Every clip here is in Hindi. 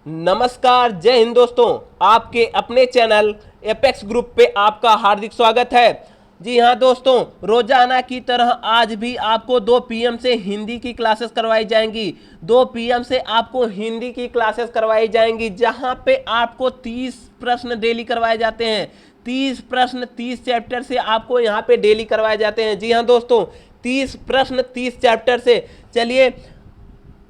नमस्कार, जय हिंद दोस्तों। आपके अपने चैनल एपेक्स ग्रुप पे आपका हार्दिक स्वागत है। जी हाँ दोस्तों, रोजाना की तरह आज भी आपको 2 PM से हिंदी की क्लासेस करवाई जाएंगी। 2 PM से आपको हिंदी की क्लासेस करवाई जाएंगी, जहां पे आपको 30 प्रश्न डेली करवाए जाते हैं। 30 प्रश्न 30 चैप्टर से आपको यहाँ पे डेली करवाए जाते हैं। जी हाँ दोस्तों, 30 प्रश्न 30 चैप्टर से। चलिए,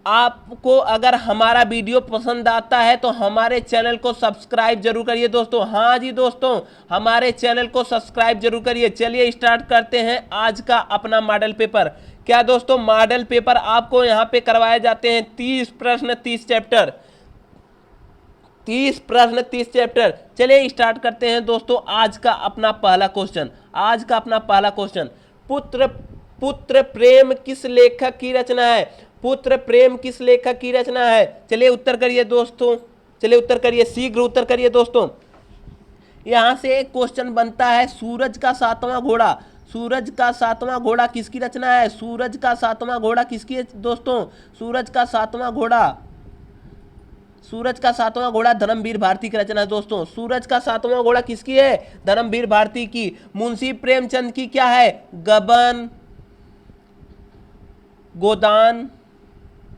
आपको अगर हमारा वीडियो पसंद आता है तो हमारे चैनल को सब्सक्राइब जरूर करिए दोस्तों। हाँ जी दोस्तों, हमारे चैनल को सब्सक्राइब जरूर करिए। चलिए स्टार्ट करते हैं आज का अपना मॉडल पेपर। क्या दोस्तों, मॉडल पेपर आपको यहाँ पे करवाए जाते हैं 30 प्रश्न 30 चैप्टर। 30 प्रश्न 30 चैप्टर। चलिए स्टार्ट करते हैं दोस्तों आज का अपना पहला क्वेश्चन। आज का अपना पहला क्वेश्चन, पुत्र पुत्र प्रेम किस लेखक की रचना है? पुत्र प्रेम किस लेखक की रचना है? चलिए उत्तर करिए दोस्तों, चलिए उत्तर करिए, शीघ्र उत्तर करिए दोस्तों। यहां से एक क्वेश्चन बनता है, सूरज का सातवां घोड़ा। सूरज का सातवां घोड़ा किसकी रचना है? सूरज का सातवां घोड़ा किसकी है दोस्तों? सूरज का सातवां घोड़ा, सूरज का सातवां घोड़ा धर्मवीर भारती की रचना है दोस्तों। सूरज का सातवां घोड़ा किसकी है? धर्मवीर भारती की। मुंशी प्रेमचंद की क्या है? गबन गोदान,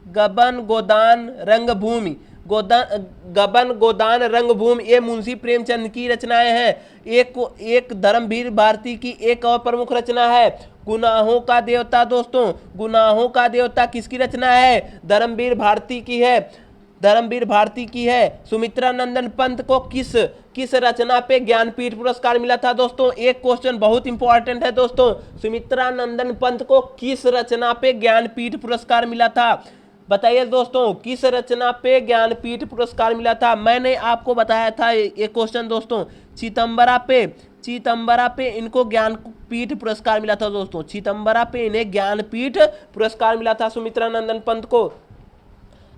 गबन गोदान रंगभूमि। गबन गोदान रंगभूमि, ये मुंशी प्रेमचंद की रचनाएं हैं। एक धर्मवीर भारती की एक और प्रमुख रचना है, गुनाहों का देवता दोस्तों। गुनाहों का देवता किसकी रचना है? धर्मवीर भारती की है, धर्मवीर भारती की है। सुमित्रा नंदन पंत को किस रचना पे ज्ञानपीठ पुरस्कार मिला था दोस्तों? एक क्वेश्चन बहुत इंपॉर्टेंट है दोस्तों। सुमित्रा नंदन पंत को किस रचना पे ज्ञानपीठ पुरस्कार मिला था? बताइए दोस्तों, किस रचना पे ज्ञानपीठ पुरस्कार मिला था? मैंने आपको बताया था ये क्वेश्चन दोस्तों। चिदंबरा पे इनको ज्ञानपीठ पुरस्कार मिला था दोस्तों। चिदंबरा पे इन्हें ज्ञानपीठ पुरस्कार मिला था, सुमित्रा नंदन पंत को।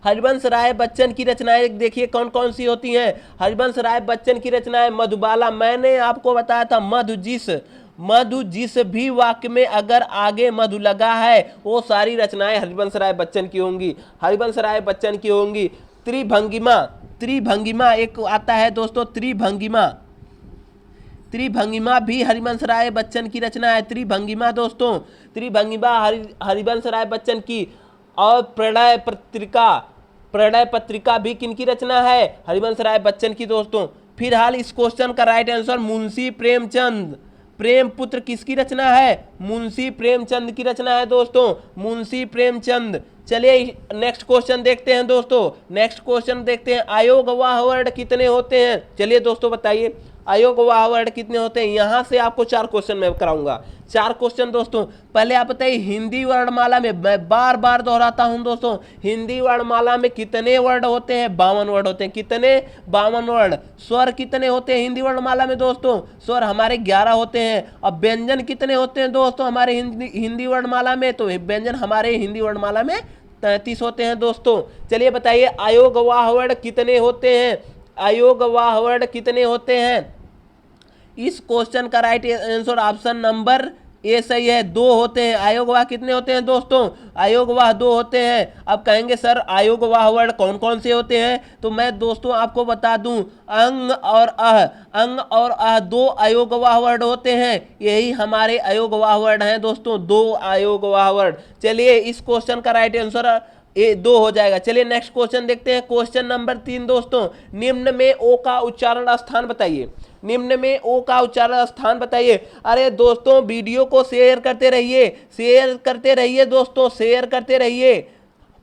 हरिवंश राय बच्चन की रचनाएं देखिए कौन कौन सी होती हैं। हरिवंश राय बच्चन की रचनाएं, मधुबाला। मैंने आपको बताया था मधु जिस भी वाक्य में अगर आगे मधु लगा है वो सारी रचनाएं हरिवंश राय बच्चन की होंगी, हरिवंश राय बच्चन की होंगी। त्रिभंगिमा एक आता है दोस्तों, त्रिभंगिमा भी हरिवंश राय बच्चन की रचना है। त्रिभंगिमा दोस्तों, त्रिभंगिमा हरिवंश राय बच्चन की। और प्रणय पत्रिका भी किनकी रचना है? हरिवंश राय बच्चन की दोस्तों। फिलहाल इस क्वेश्चन का राइट आंसर मुंशी प्रेमचंद। प्रेम पुत्र किसकी रचना है? मुंशी प्रेमचंद की रचना है दोस्तों, मुंशी प्रेमचंद। चलिए नेक्स्ट क्वेश्चन देखते हैं दोस्तों। नेक्स्ट क्वेश्चन देखते हैं, अयोगवाह वर्ड कितने होते हैं? चलिए दोस्तों बताइए, अयोगवाह वर्ड कितने होते हैं? यहां से आपको 4 क्वेश्चन मैं कराऊंगा। 4 क्वेश्चन दोस्तों। पहले आप बताइए, हिंदी वर्णमाला में, मैं बार बार दोहराता हूं दोस्तों, हिंदी वर्णमाला में कितने वर्ड होते हैं? 52 वर्ड होते हैं। कितने? 52 वर्ड। स्वर कितने होते हैं हिंदी वर्णमाला में दोस्तों? स्वर हमारे 11 होते हैं। अब व्यंजन कितने होते हैं दोस्तों हमारे हिंदी वर्णमाला में? तो व्यंजन हमारे हिंदी वर्णमाला में 33 होते हैं दोस्तों। चलिए बताइए, अयोगवाह वर्ड कितने होते हैं? अयोगवाह वर्ड कितने होते हैं? इस क्वेश्चन का right answer option number A सही है, 2 होते हैं। अयोगवाह कितने होते हैं दोस्तों? अयोगवाह 2 होते हैं। अब कहेंगे सर अयोगवाह वर्ड कौन कौन से होते हैं? तो मैं दोस्तों आपको बता दूं, अंग और अह 2 अयोगवाह वर्ड होते हैं। यही हमारे अयोगवाह वर्ड हैं दोस्तों, 2 अयोगवाह वर्ड। चलिए इस क्वेश्चन का राइट आंसर 2 हो जाएगा। चलिए नेक्स्ट क्वेश्चन देखते हैं, क्वेश्चन नंबर 3 दोस्तों। निम्न में ओ का उच्चारण स्थान बताइए। निम्न में ओ का उच्चारण स्थान बताइए। अरे दोस्तों, वीडियो को शेयर करते रहिए दोस्तों, शेयर करते रहिए,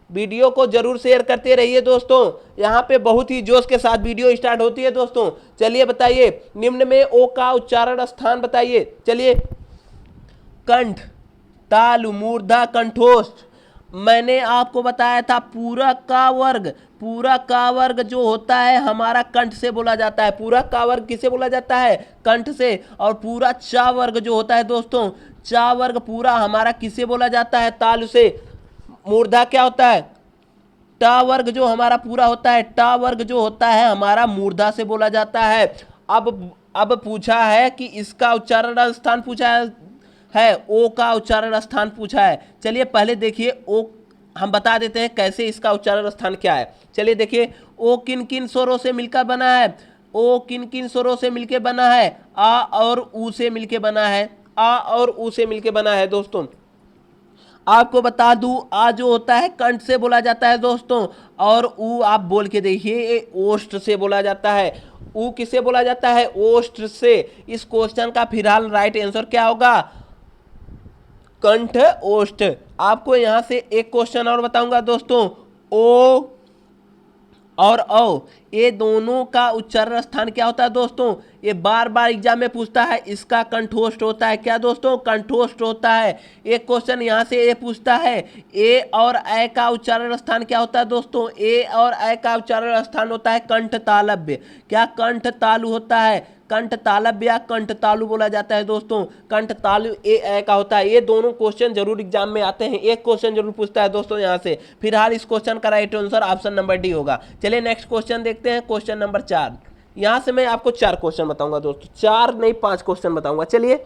वीडियो को जरूर शेयर करते रहिए दोस्तों। यहाँ पे बहुत ही जोश के साथ वीडियो स्टार्ट होती है दोस्तों। चलिए बताइए, निम्न में ओ का उच्चारण स्थान बताइए। चलिए, कंठ, तालु, मूर्धा, कंठोष्ठ। मैंने आपको बताया था पूरक का वर्ग जो होता है हमारा कंठ से बोला जाता है। पूरक का वर्ग किसे बोला जाता है? कंठ से। और पूरा चा वर्ग जो होता है दोस्तों, चा वर्ग पूरा हमारा किसे बोला जाता है? तालु से। मूर्धा क्या होता है? टा वर्ग जो हमारा पूरा होता है, टा वर्ग जो होता है हमारा मूर्धा से बोला जाता है। अब पूछा है कि इसका उच्चारण स्थान पूछा है, ओ का उच्चारण स्थान पूछा है। चलिए पहले देखिए, हम बता देते हैं कैसे इसका उच्चारण स्थान क्या है। चलिए देखिए, ओ किन किन स्वरों से मिलकर बना है, ओ किन किन स्वरों से मिलकर बना है, आ और ऊ से मिलकर बना है, आ और ऊ से मिलकर बना है दोस्तों। आपको बता दूं, आ जो होता है कंठ से बोला जाता है दोस्तों, और ऊ आप बोल के देखिए ओष्ठ से बोला जाता है। ऊ किससे बोला जाता है, ओष्ठ से। इस क्वेश्चन का फिलहाल राइट आंसर क्या होगा, कंठ ओष्ठ। आपको यहां से एक क्वेश्चन और बताऊंगा दोस्तों, ओ और औ ये दोनों का उच्चारण स्थान क्या होता है दोस्तों, ये बार बार एग्जाम में पूछता है। इसका कंठोष्ठ होता है क्या दोस्तों, कंठोष्ठ होता है। एक क्वेश्चन यहाँ से ये पूछता है, ए और ए का उच्चारण स्थान क्या होता है दोस्तों, ए और ए का उच्चारण स्थान होता है कंठ तालव्य। क्या कंठ तालु होता है, कंठ तालव्य या कंठ तालु बोला जाता है दोस्तों। कंठ तालु ए का होता है। ये दोनों क्वेश्चन जरूर एग्जाम में आते हैं, एक क्वेश्चन जरूर पूछता है दोस्तों यहाँ से। फिलहाल इस क्वेश्चन का right answer option number D होगा। चलिए नेक्स्ट क्वेश्चन देखते हैं, क्वेश्चन नंबर 4। यहाँ से मैं आपको 4 क्वेश्चन बताऊंगा दोस्तों, 4 नहीं 5 क्वेश्चन बताऊंगा। चलिए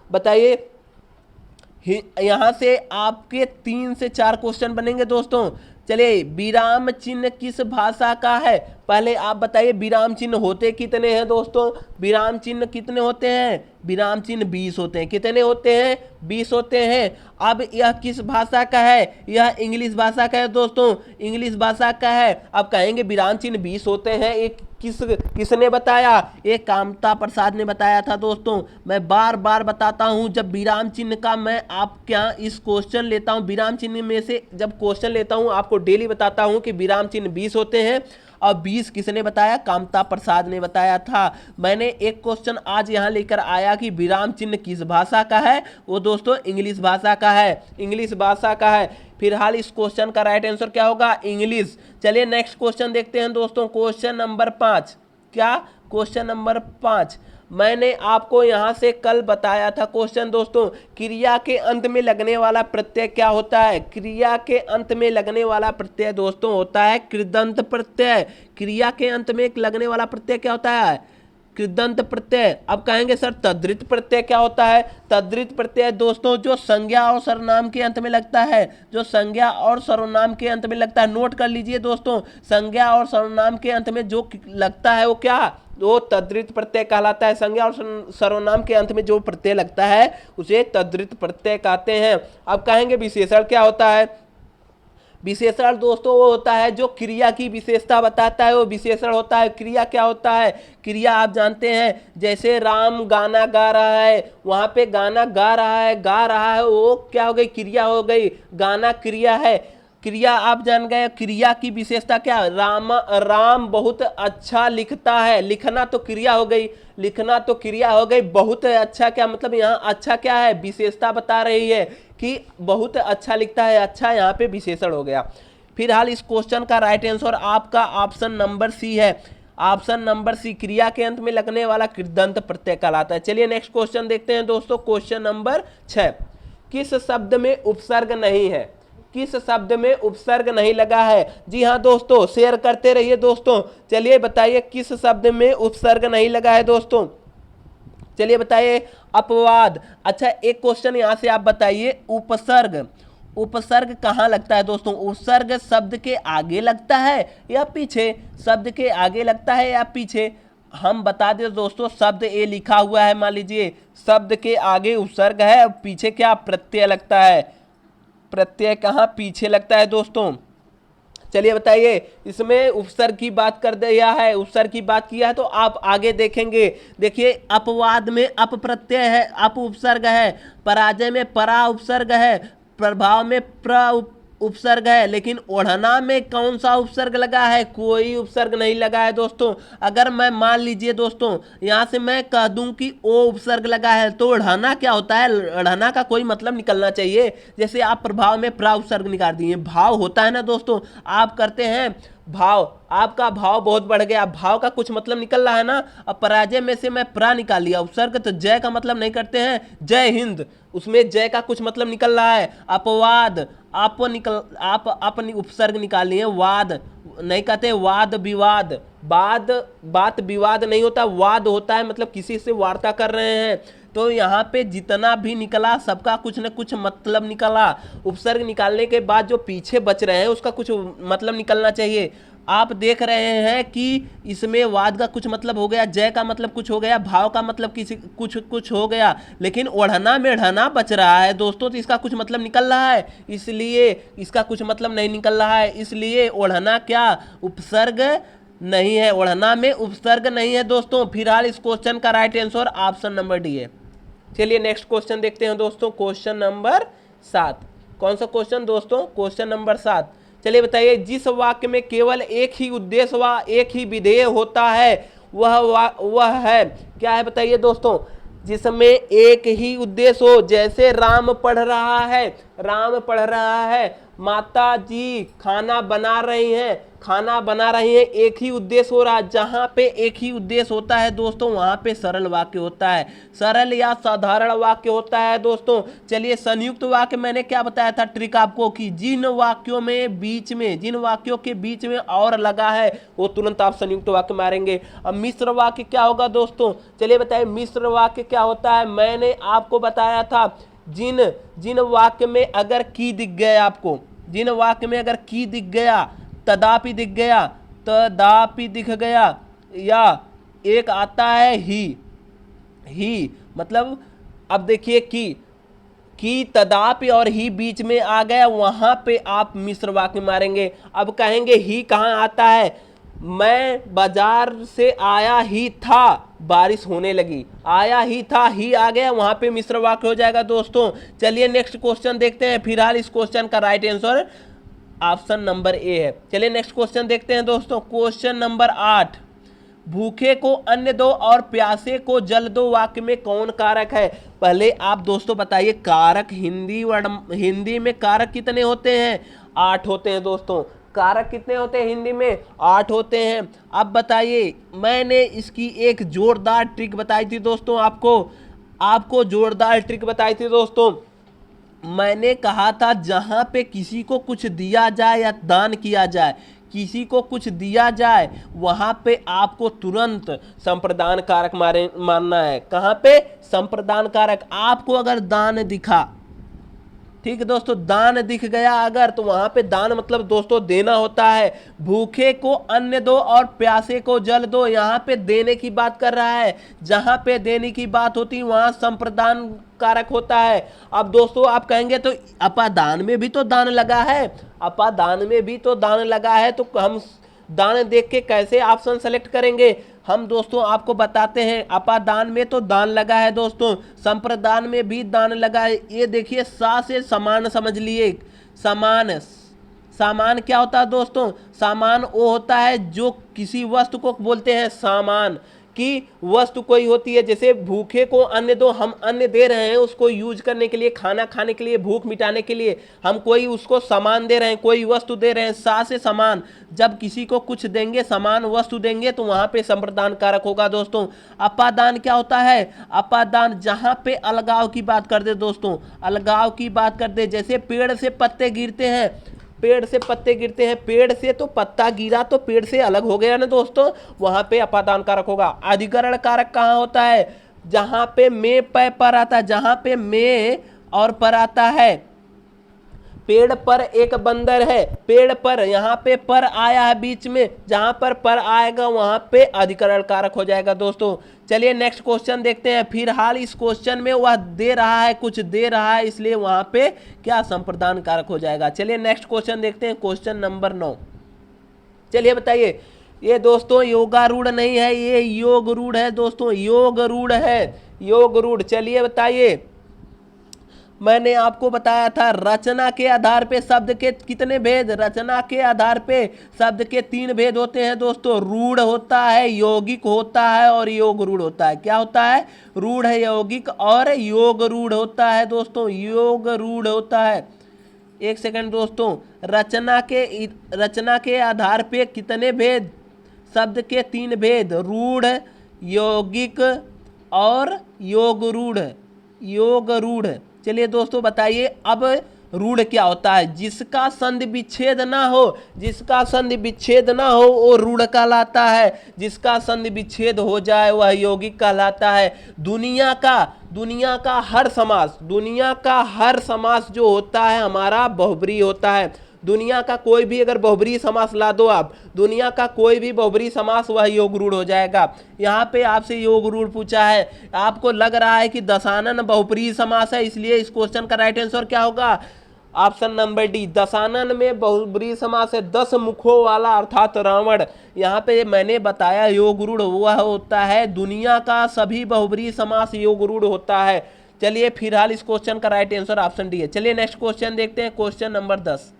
बताइए, यहाँ से आपके 3 से 4 क्वेश्चन बनेंगे दोस्तों। चलिए, विराम चिन्ह किस भाषा का है, पहले आप बताइए विराम चिन्ह होते कितने हैं दोस्तों, विराम चिन्ह कितने होते हैं, विराम चिन्ह 20 होते हैं। कितने होते हैं, 20 होते हैं। अब यह किस भाषा का है, यह इंग्लिश भाषा का है दोस्तों, इंग्लिश भाषा का है। अब कहेंगे विराम चिन्ह 20 होते हैं, एक किसने बताया, ये कामता प्रसाद ने बताया था दोस्तों। मैं बार बार बताता हूं, जब विराम चिन्ह का मैं आपके यहाँ इस क्वेश्चन लेता हूं, विराम चिन्ह में से जब क्वेश्चन लेता हूं आपको डेली बताता हूं कि विराम चिन्ह 20 होते हैं। और 20 किसने बताया, कामता प्रसाद ने बताया था। मैंने एक क्वेश्चन आज यहाँ लेकर आया कि विराम चिन्ह किस भाषा का है, वो दोस्तों इंग्लिश भाषा का है, इंग्लिश भाषा का है। फिलहाल इस क्वेश्चन का राइट आंसर क्या होगा, इंग्लिश। चलिए नेक्स्ट क्वेश्चन देखते हैं दोस्तों, क्वेश्चन नंबर 5। क्या, क्वेश्चन नंबर 5 मैंने आपको यहां से कल बताया था क्वेश्चन दोस्तों, क्रिया के अंत में लगने वाला प्रत्यय क्या होता है, क्रिया के अंत में लगने वाला प्रत्यय दोस्तों होता है कृदंत प्रत्यय। क्रिया के अंत में लगने वाला प्रत्यय क्या होता है, कृदंत प्रत्यय। अब कहेंगे सर तद्धित प्रत्यय क्या होता है, तद्धित प्रत्यय दोस्तों जो संज्ञा और सर्वनाम के अंत में लगता है, जो संज्ञा और सर्वनाम के अंत में लगता है। नोट कर लीजिए दोस्तों, संज्ञा और सर्वनाम के अंत में जो लगता है वो क्या, वो तद्धित प्रत्यय कहलाता है। संज्ञा और सर्वनाम के अंत में जो प्रत्यय लगता है उसे तद्धित प्रत्यय कहते हैं। अब कहेंगे विशेषण क्या होता है, विशेषण दोस्तों वो होता है जो क्रिया की विशेषता बताता है, वो विशेषण होता है। क्रिया क्या होता है, क्रिया आप जानते हैं, जैसे राम गाना गा रहा है, वहां पे गाना गा रहा है वो क्या हो गई, क्रिया हो गई। गाना क्रिया है, क्रिया आप जान गए। क्रिया की विशेषता क्या, राम बहुत अच्छा लिखता है, लिखना तो क्रिया हो गई, लिखना तो क्रिया हो गई। बहुत अच्छा क्या मतलब, यहाँ अच्छा क्या है, विशेषता बता रही है कि बहुत अच्छा लिखता है, अच्छा यहाँ पे विशेषण हो गया। फिलहाल इस क्वेश्चन का राइट आंसर आपका ऑप्शन नंबर सी है, ऑप्शन नंबर सी, क्रिया के अंत में लगने वाला कृदंत प्रत्यय कहलाता है। चलिए नेक्स्ट क्वेश्चन देखते हैं दोस्तों, क्वेश्चन नंबर 6। किस शब्द में उपसर्ग नहीं है, किस शब्द में उपसर्ग नहीं लगा है। जी हाँ दोस्तों, शेयर करते रहिए दोस्तों। चलिए बताइए किस शब्द में उपसर्ग नहीं लगा है दोस्तों, चलिए बताइए। अपवाद। अच्छा एक क्वेश्चन यहां से आप बताइए, उपसर्ग, उपसर्ग कहाँ लगता है दोस्तों, उपसर्ग शब्द के आगे लगता है या पीछे, शब्द के आगे लगता है या पीछे। हम बता दें दोस्तों, शब्द ए लिखा हुआ है, मान लीजिए शब्द के आगे उपसर्ग है और पीछे क्या प्रत्यय लगता है, प्रत्यय कहाँ पीछे लगता है दोस्तों। चलिए बताइए, इसमें उपसर्ग की बात कर दिया है, उपसर्ग की बात किया है तो आप आगे देखेंगे। देखिए अपवाद में अप प्रत्यय है, अप उपसर्ग है, पराजय में परा उपसर्ग है, प्रभाव में प्र उपसर्ग है, लेकिन ओढ़ना में कौन सा उपसर्ग लगा है, कोई उपसर्ग नहीं लगा है दोस्तों। अगर मैं मान लीजिए दोस्तों यहां से मैं कह दूं कि ओ उपसर्ग लगा है तो ओढ़ना क्या होता है, ओढ़ना का कोई मतलब निकलना चाहिए। जैसे आप प्रभाव में प्रा उपसर्ग निकाल दिए, भाव होता है ना दोस्तों, आप करते हैं भाव, आपका भाव बहुत बढ़ गया, भाव का कुछ मतलब निकल रहा है ना। अब पराजय में से मैं प्रा निकाल लिया उपसर्ग, तो जय का मतलब नहीं करते हैं, जय हिंद, उसमें जय का कुछ मतलब निकल रहा है। अपवाद, आप अपनी उपसर्ग निकाल लिए, वाद नहीं कहते, वाद विवाद, बात विवाद नहीं होता, वाद होता है मतलब किसी से वार्ता कर रहे हैं। तो यहाँ पे जितना भी निकला सबका कुछ न कुछ मतलब निकला। उपसर्ग निकालने के बाद जो पीछे बच रहे हैं उसका कुछ मतलब निकलना चाहिए। आप देख रहे हैं कि इसमें वाद का कुछ मतलब हो गया, जय का मतलब कुछ हो गया, भाव का मतलब किसी कुछ हो गया, लेकिन ओढ़ना में ढना बच रहा है दोस्तों, तो इसका कुछ मतलब निकल रहा है, इसलिए इसका कुछ मतलब नहीं निकल रहा है। इसलिए ओढ़ना क्या उपसर्ग नहीं है, ओढ़ना में उपसर्ग नहीं है दोस्तों। फिलहाल इस क्वेश्चन का right answer option number D है। चलिए नेक्स्ट क्वेश्चन देखते हैं दोस्तों, क्वेश्चन नंबर 7। कौन सा क्वेश्चन दोस्तों? Question number 7। चलिए बताइए, जिस वाक्य में केवल एक ही उद्देश्य व एक ही विधेय होता है वह है, क्या है बताइए दोस्तों? जिसमें एक ही उद्देश्य हो, जैसे राम पढ़ रहा है, राम पढ़ रहा है, माता जी खाना बना रही हैं, खाना बना रही हैं, एक ही उद्देश्य हो रहा है। जहां पे एक ही उद्देश्य होता है दोस्तों वहां पे सरल वाक्य होता है, सरल या साधारण वाक्य होता है दोस्तों। चलिए संयुक्त वाक्य मैंने क्या बताया था ट्रिक आपको, कि जिन वाक्यों के बीच में और लगा है वो तुरंत आप संयुक्त वाक्य मारेंगे। अब मिश्र वाक्य क्या होगा दोस्तों? चलिए बताइए मिश्र वाक्य क्या होता है। मैंने आपको बताया था, जिन वाक्य में अगर की दिख गया आपको, जिन वाक्य में अगर की दिख गया, तदापि दिख गया, तदापि दिख गया, या एक आता है ही मतलब, अब देखिए की तदापि और ही बीच में आ गया, वहां पे आप मिश्र वाक्य मारेंगे। अब कहेंगे ही कहाँ आता है? मैं बाजार से आया ही था, बारिश होने लगी, आया ही था, ही आ गया, वहां पे मिश्र वाक्य हो जाएगा दोस्तों। चलिए नेक्स्ट क्वेश्चन देखते हैं। फिलहाल इस क्वेश्चन का right answer option number A है। चलिए नेक्स्ट क्वेश्चन देखते हैं दोस्तों, क्वेश्चन नंबर 8। भूखे को अन्न दो और प्यासे को जल दो वाक्य में कौन कारक है? पहले आप दोस्तों बताइए, कारक हिंदी में कारक कितने होते हैं? 8 होते हैं दोस्तों। कारक कितने होते हैं हिंदी में? 8 होते हैं। अब बताइए, मैंने इसकी एक जोरदार ट्रिक बताई थी दोस्तों, आपको जोरदार ट्रिक बताई थी दोस्तों। मैंने कहा था जहां पे किसी को कुछ दिया जाए या दान किया जाए, किसी को कुछ दिया जाए, वहां पे आपको तुरंत संप्रदान कारक मानना है। कहां पे? संप्रदान कारक। आपको अगर दान दिखा, ठीक है दोस्तों, दान दिख गया अगर, तो वहां पे दान मतलब दोस्तों देना होता है। भूखे को अन्न दो और प्यासे को जल दो, यहाँ पे देने की बात कर रहा है। जहां पे देने की बात होती है वहां संप्रदान कारक होता है। अब दोस्तों आप कहेंगे तो अपादान में भी तो दान लगा है, अपादान में भी तो दान लगा है, तो हम दान देख के कैसे ऑप्शन सेलेक्ट करेंगे? हम दोस्तों आपको बताते हैं, अपादान में तो दान लगा है दोस्तों, संप्रदान में भी दान लगा है। ये देखिए, सा से समान समझ लिए। सामान क्या होता है दोस्तों? सामान वो होता है जो किसी वस्तु को बोलते हैं सामान, की वस्तु कोई होती है। जैसे भूखे को अन्न दो, हम अन्न दे रहे हैं उसको यूज करने के लिए, खाना खाने के लिए, भूख मिटाने के लिए, हम कोई उसको सामान दे रहे हैं, कोई वस्तु दे रहे हैं। सा से समान, जब किसी को कुछ देंगे, सामान वस्तु देंगे, तो वहां पे संप्रदान कारक होगा दोस्तों। अपादान क्या होता है? अपादान जहां पे अलगाव की बात कर दे दोस्तों, अलगाव की बात कर दे, जैसे पेड़ से पत्ते गिरते हैं, पेड़ से पत्ते गिरते हैं, पेड़ से तो पत्ता गिरा तो पेड़ से अलग हो गया ना दोस्तों, वहां पे अपादान कारक होगा। अधिकरण कारक कहाँ होता है? जहां पे में पै पर आता है, जहां पे में और पर आता है। पेड़ पर एक बंदर है, पेड़ पर, यहाँ पे पर आया है बीच में, जहां पर आएगा वहां पे अधिकरण कारक हो जाएगा दोस्तों। चलिए नेक्स्ट क्वेश्चन देखते हैं। फिलहाल इस क्वेश्चन में वह दे रहा है, कुछ दे रहा है, इसलिए वहां पे क्या संप्रदान कारक हो जाएगा। चलिए नेक्स्ट क्वेश्चन देखते हैं, क्वेश्चन नंबर 9। चलिए बताइए, ये दोस्तों योगारूढ़ नहीं है, ये योग रूढ़ है दोस्तों, योग रूढ़ है, योग रूढ़। चलिए बताइए, मैंने आपको बताया था रचना के आधार पे शब्द के कितने भेद? रचना के आधार पे शब्द के 3 भेद होते हैं दोस्तों। रूढ़ होता है, यौगिक होता है और योग रूढ़ होता है। क्या होता है? रूढ़, यौगिक और योग रूढ़ होता है दोस्तों, योग रूढ़ होता है। एक सेकंड दोस्तों, रचना के आधार पे कितने भेद? शब्द के 3 भेद, रूढ़, यौगिक और योग रूढ़, योग रूढ़। चलिए दोस्तों बताइए, अब रूढ़ क्या होता है? जिसका संधि विच्छेद ना हो, जिसका संधि विच्छेद ना हो वो रूढ़ कहलाता है। जिसका संधि विच्छेद हो जाए वह यौगिक कहलाता है। दुनिया का हर समास जो होता है हमारा बहुब्रीहि होता है। दुनिया का कोई भी अगर बहुब्रीहि समास ला दो आप, दुनिया का कोई भी बहुब्रीहि समास वह योग रूढ़ हो जाएगा। यहाँ पे आपसे योग रूढ़ पूछा है, आपको लग रहा है कि दशानन बहुब्रीहि समास है, इसलिए इस क्वेश्चन का राइट आंसर क्या होगा? ऑप्शन नंबर डी, दशानन में बहुब्रीहि समास है, 10 मुखों वाला अर्थात रावण। यहाँ पे मैंने बताया योग रूढ़ वह होता है, दुनिया का सभी बहुब्रीहि समास योग रूढ़ होता है। चलिए फिलहाल इस क्वेश्चन का राइट आंसर ऑप्शन डी है। चलिए नेक्स्ट क्वेश्चन देखते हैं, क्वेश्चन नंबर 10।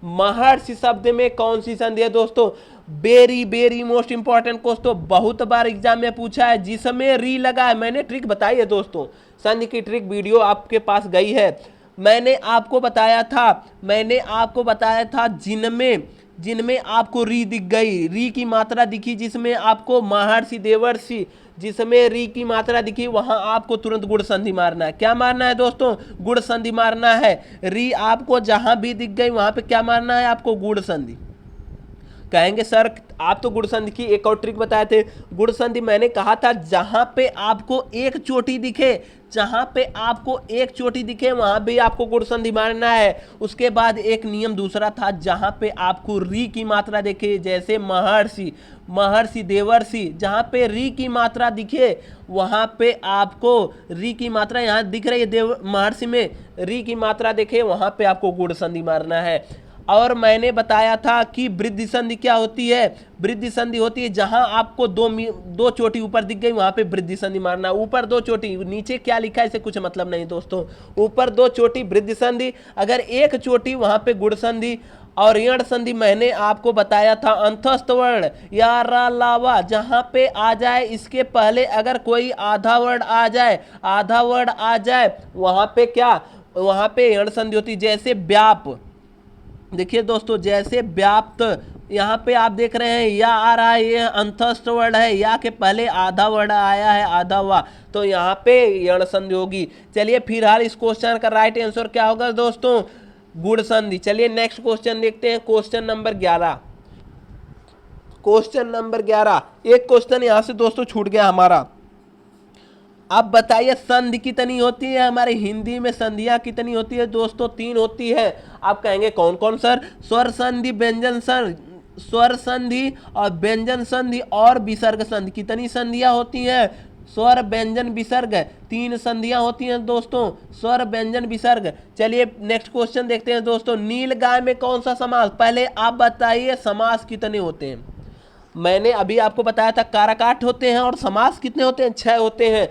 महर्षि शब्द में कौन सी संधि है दोस्तों? वेरी मोस्ट इंपॉर्टेंट क्वेश्चन, बहुत बार एग्जाम में पूछा है, जिसमें री लगा है। मैंने ट्रिक बताई है दोस्तों, संधि की ट्रिक वीडियो आपके पास गई है। मैंने आपको बताया था जिनमें आपको री दिख गई, री की मात्रा दिखी, जिसमें आपको महर्षि देवर्षि, जिसमें री की मात्रा दिखी वहां आपको तुरंत गुण संधि मारना है। क्या मारना है दोस्तों? गुण संधि मारना है। री आपको जहां भी दिख गई वहां पे क्या मारना है आपको? गुण संधि। कहेंगे सर आप तो गुण संधि की एक और ट्रिक बताए थे। गुण संधि मैंने कहा था जहां पे आपको एक चोटी दिखे, वहां भी आपको गुण संधि मारना है। उसके बाद एक नियम दूसरा था, जहां पे आपको री की मात्रा दिखे, जैसे महर्षि देवर्षि, जहां पे री की मात्रा दिखे वहां पे आपको री की मात्रा, यहाँ दिख रही है महर्षि में री की मात्रा दिखे वहां पे आपको गुण संधि मारना है। और मैंने बताया था कि वृद्धि संधि क्या होती है? वृद्धि संधि होती है जहां आपको दो चोटी ऊपर दिख गई वहां पे वृद्धि संधि मारना। ऊपर 2 चोटी, नीचे क्या लिखा है इसे कुछ मतलब नहीं दोस्तों। ऊपर 2 चोटी वृद्धि संधि, अगर एक चोटी वहां पे गुण संधि। और यण संधि मैंने आपको बताया था, अंतस्थ वर्ण या रा लावा जहां पे आ जाए, इसके पहले अगर कोई आधा वर्ण आ जाए वहां पे क्या, वहां पे यण संधि होती। जैसे व्याप, देखिए दोस्तों, जैसे व्याप्त, यहाँ पे आप देख रहे हैं या आ रहा है, ये अंतस्थ वर्ण है, या के पहले आधा वर्ण आया है, आधा हुआ, तो यहाँ पे यण संधि होगी। चलिए फिलहाल इस क्वेश्चन का राइट आंसर क्या होगा दोस्तों? गुण संधि। चलिए नेक्स्ट क्वेश्चन देखते हैं, क्वेश्चन नंबर 11। एक क्वेश्चन यहाँ से दोस्तों छूट गया हमारा। अब बताइए संधि कितनी होती है? हमारे हिंदी में संधियां कितनी होती है दोस्तों? 3 होती है। आप कहेंगे कौन कौन सर? स्वर संधि, व्यंजन संधि, स्वर संधि और व्यंजन संधि और विसर्ग संधि। कितनी संधियां होती हैं? स्वर व्यंजन विसर्ग 3 संधियां होती हैं दोस्तों, स्वर व्यंजन विसर्ग। चलिए नेक्स्ट क्वेश्चन देखते हैं दोस्तों। नीलगाय में कौन सा समास? पहले आप बताइए समास कितने होते हैं? मैंने अभी आपको बताया था कारक 8 होते हैं और समास कितने होते हैं? 6 होते हैं।